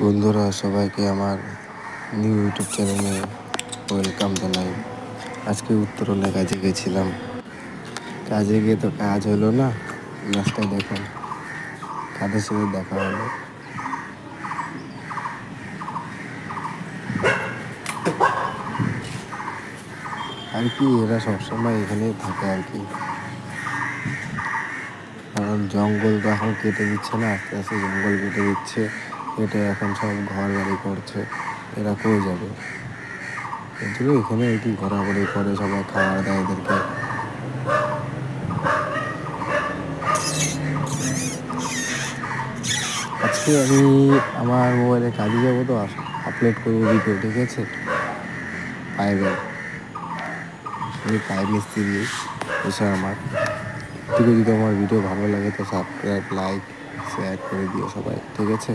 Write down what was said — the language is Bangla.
বন্ধুরা সবাইকে আমার নিউ ইউটিউব চ্যানেলে ওয়েলকাম জানাই। আজকে উত্তরণে কাজে গেছিলাম, কাজে গিয়ে তো কাজ হলো না। রাস্তায় দেখুন কাদের সাথে দেখা হলো। আর কি এরা সবসময় এখানেই থাকে আর কি, কারণ জঙ্গল তো এখন কেটে দিচ্ছে না, আস্তে আস্তে জঙ্গল কেটে দিচ্ছে, কেটে এখন সব ঘর বাড়ি করছে। এরা কই যাবে? এর জন্য এখানে আর কি ঘোরাঘুরি করে, সবাই খাবার দেয় এদেরকে। আজকে আমি আমার মোবাইলে কাজে যাবো, তো আপলোড করবো ভিডিও, ঠিক আছে? পাইবেন, আমি পাইপ মিস্ত্রি পেশা আমার। ঠিক আছে, যদি আমার ভিডিও ভালো লাগে তো সাবস্ক্রাইব, লাইক, শেয়ার করে দিও সবাই, ঠিক আছে?